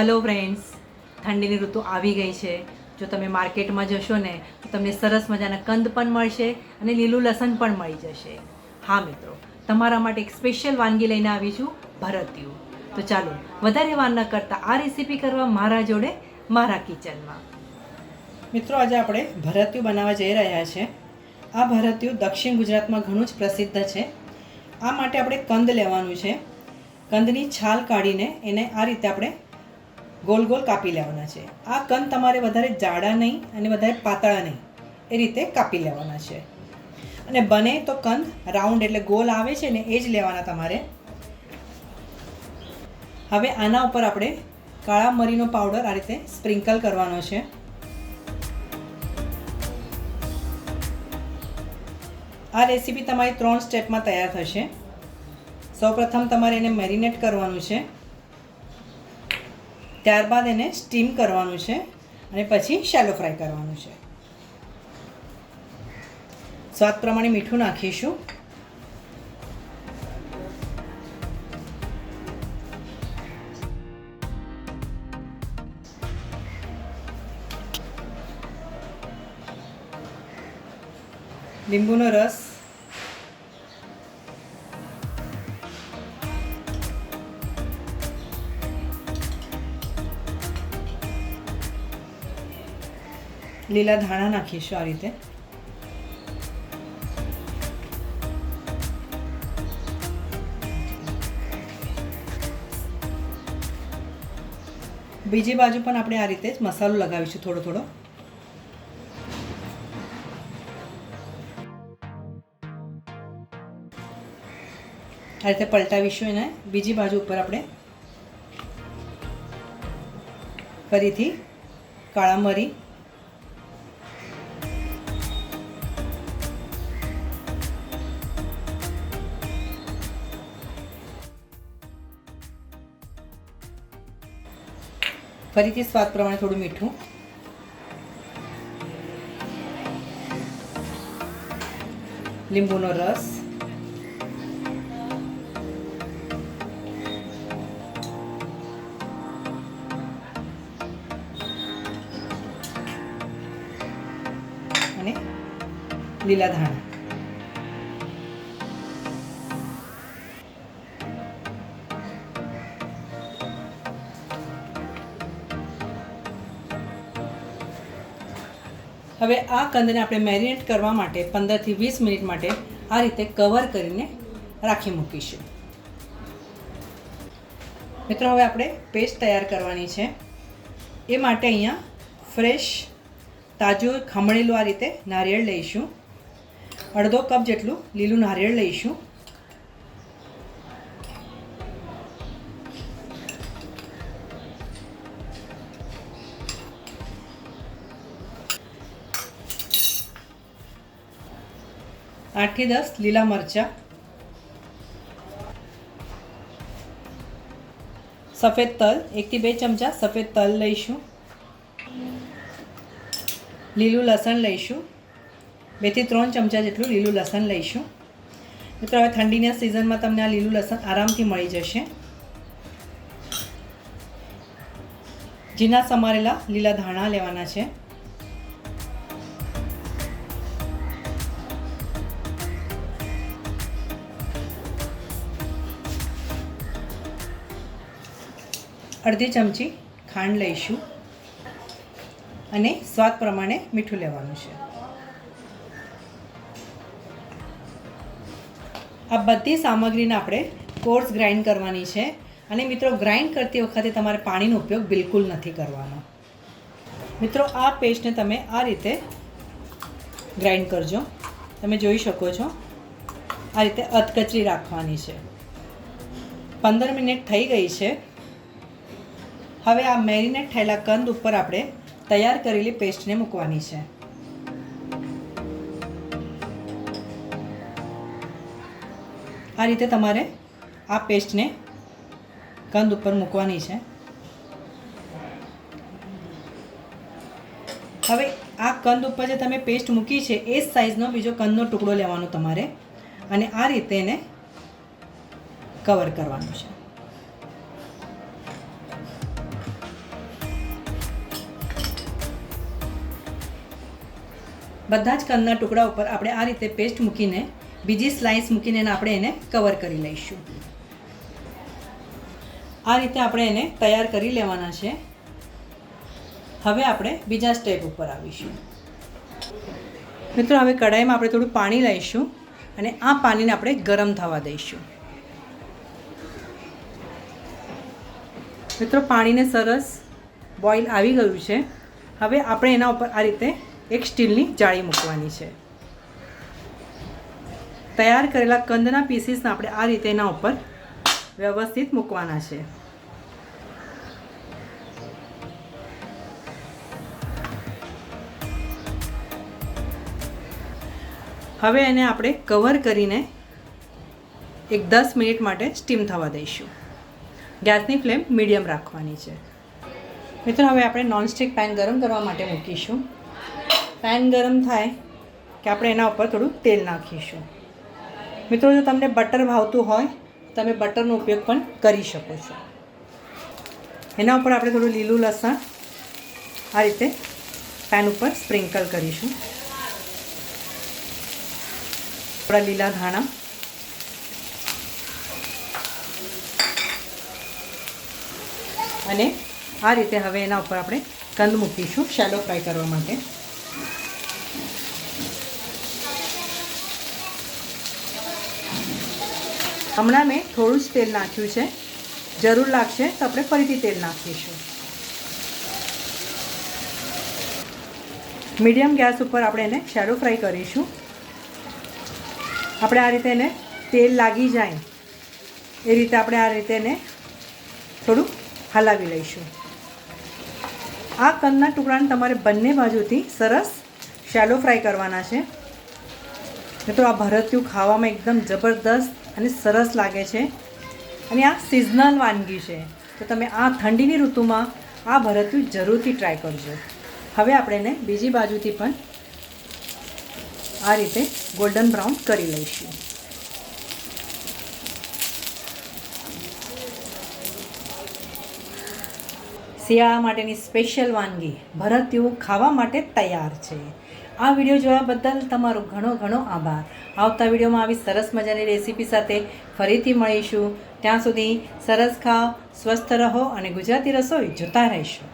Hello friends, ठंडीनी ऋतु આવી ગઈ છે। જો તમે માર્કેટમાં જશો ને તો તમને સરસ મજાના કંદ પણ મળશે અને લીલું લસણ પણ મળી જશે। હા મિત્રો, તમારા માટે એક સ્પેશિયલ વાનગી લઈને આવી છું, ભરતિયું। તો ચાલો વધારે વાર ન કરતા આ રેસીપી કરવા મારા જોડે મારા કિચનમાં। મિત્રો, આજે આપણે ભરતિયું બનાવવા જઈ રહ્યા છે। આ ભરતિયું દક્ષિણ ગુજરાતમાં ઘણું જ પ્રસિદ્ધ છે। આ માટે આપણે કંદ લેવાનું છે। કંદની છાલ કાઢીને એને આ રીતે આપણે गोल गोल कापी लेवाना छे। आ कंद तमारे वधारे जाड़ा नहीं अने वधारे पातळा नहीं ए रीते कापी लेवाना छे। अने बने तो कंद राउंड एटले गोल आवे छे ने ए ज लेवाना तमारे। हवे आना उपर आपणे काळा मरीनो पाउडर आ रीते स्प्रिंकल करवानो छे। आ रेसिपी तमारी 3 स्टेपमां तैयार थशे। सौप्रथम तमारे एने मेरिनेट करवानुं छे, ત્યારબાદ એને સ્ટીમ કરવાનું છે અને પછી શેલો ફ્રાય કરવાનું છે। સ્વાદ પ્રમાણે મીઠું નાખીશું। લીંબુનો રસ, લીલા ધાણા નાખીશું આ રીતે। બીજી બાજુ પણ આપણે આ રીતે જ મસાલો લગાવીશું થોડો થોડો। આ રીતે પલટાવીશું એને। બીજી બાજુ ઉપર આપણે ફરીથી કાળા મરી, ફરીથી સ્વાદ પ્રમાણે થોડું મીઠું, લીંબુનો રસ, અને લીલા ધાણા। હવે આ કંદને આપણે મેરિનેટ કરવા માટે 15 થી 20 મિનિટ માટે આ રીતે કવર કરીને રાખી મૂકીશું। મિત્રો, હવે આપણે પેસ્ટ તૈયાર કરવાની છે। એ માટે અહીંયા ફ્રેશ તાજું ખમણેલું આ રીતે નારિયેળ લઈશું। અડધો કપ જેટલું લીલું નારિયેળ લઈશું। आठ થી 10 લીલા મરચાં, સફેદ તલ 1 થી 2 ચમચા સફેદ તલ લઈશું। લીલું લસણ લઈશું, 2 થી 3 ચમચા જેટલું લીલું લસણ લઈશું। મિત્રો, હવે ઠંડીના સિઝનમાં તમને આ લીલું લસણ આરામથી મળી જશે। ઝીણા સમારેલા લીલા ધાણા લેવાના છે। અડધી ચમચી ખાંડ લઈશું અને સ્વાદ પ્રમાણે મીઠું લેવાનું છે। આ બધી સામગ્રીને આપણે કોર્સ ગ્રાઇન્ડ કરવાની છે। અને મિત્રો, ગ્રાઇન્ડ કરતી વખતે તમારે પાણીનો ઉપયોગ બિલકુલ નથી કરવાનો। મિત્રો, આ પેસ્ટને તમે આ રીતે ગ્રાઇન્ડ કરજો। તમે જોઈ શકો છો આ રીતે અધકચરી રાખવાની છે। 15 મિનિટ થઈ ગઈ છે। હવે આ મેરિનેટ થયેલા કંદ ઉપર આપણે તૈયાર કરેલી પેસ્ટને મૂકવાની છે। આ રીતે તમારે આ પેસ્ટને કંદ ઉપર મૂકવાની છે। હવે આ કંદ ઉપર જે તમે પેસ્ટ મૂકી છે એ જ સાઈઝનો બીજો કંદનો ટુકડો લેવાનો તમારે અને આ રીતે એને કવર કરવાનું છે। બધા જ કંદના ટુકડા ઉપર આપણે આ રીતે પેસ્ટ મૂકીને બીજી સ્લાઇસ મૂકીને આપણે એને કવર કરી લઈશું. આ રીતે આપણે એને તૈયાર કરી લેવાના છે. હવે આપણે બીજા સ્ટેપ ઉપર આવીશું. મિત્રો, હવે કઢાઈમાં આપણે થોડું પાણી લઈશું અને આ પાણીને આપણે ગરમ થવા દઈશું. મિત્રો, પાણીને સરસ બોઇલ આવી ગયું છે. હવે આપણે એના ઉપર આ રીતે એક સ્ટીલની જાળી મૂકવાની છે. તૈયાર કરેલા કંદના પીસીસને આપણે આ રીતે એના ઉપર વ્યવસ્થિત મૂકવાના છે. હવે એને આપણે કવર કરીને એક 10 મિનિટ માટે સ્ટીમ થવા દઈશું. ગેસની ફ્લેમ મીડિયમ રાખવાની છે. મિત્રો, હવે આપણે નોનસ્ટિક પેન ગરમ કરવા માટે મૂકીશું. પેન ગરમ થાય કે આપણે એના ઉપર થોડું તેલ નાખીશું. મિત્રો, જો તમને બટર ભાવતું હોય તમે બટરનો ઉપયોગ પણ કરી શકો છો. એના ઉપર આપણે થોડું લીલું લસણ આ રીતે પેન ઉપર સ્પ્રિંકલ કરીશું. થોડા લીલા ધાણા અને આ રીતે હવે એના ઉપર આપણે કંદ મૂકીશું શેલો ફ્રાય કરવા માટે. હમણાં મેં થોડું જ તેલ નાખ્યું છે. જરૂર લાગશે તો આપણે ફરીથી તેલ નાખીશું. મીડિયમ ગેસ ઉપર આપણે એને શેલો ફ્રાય કરીશું. આપણે આ રીતે એને તેલ લાગી જાય એ રીતે આપણે આ રીતે એને થોડું હલાવી લઈશું. આ કંદના ટુકડાને તમારે બંને બાજુથી સરસ શેલો ફ્રાય કરવાના છે. મિત્રો, આ ભરતિયું ખાવામાં એકદમ જબરદસ્ત અને સરસ લાગે છે અને આ સિઝનલ વાનગી છે. તો તમે આ ઠંડીની ઋતુમાં આ ભરતિયું જરૂરથી ટ્રાય કરજો. હવે આપણે એને બીજી બાજુથી પણ આ રીતે ગોલ્ડન બ્રાઉન કરી લઈશું. શિયાળા માટેની સ્પેશિયલ વાનગી ભરતિયું ખાવા માટે તૈયાર છે. આ વિડીયો જોયા બદલ તમારો ઘણો ઘણો આભાર. આવતા વિડીયોમાં આવી સરસ મજાની રેસીપી સાથે ફરીથી મળીશું. ત્યાં સુધી સરસ ખાઓ, સ્વસ્થ રહો અને ગુજરાતી રસોઈ જોતા રહેશો.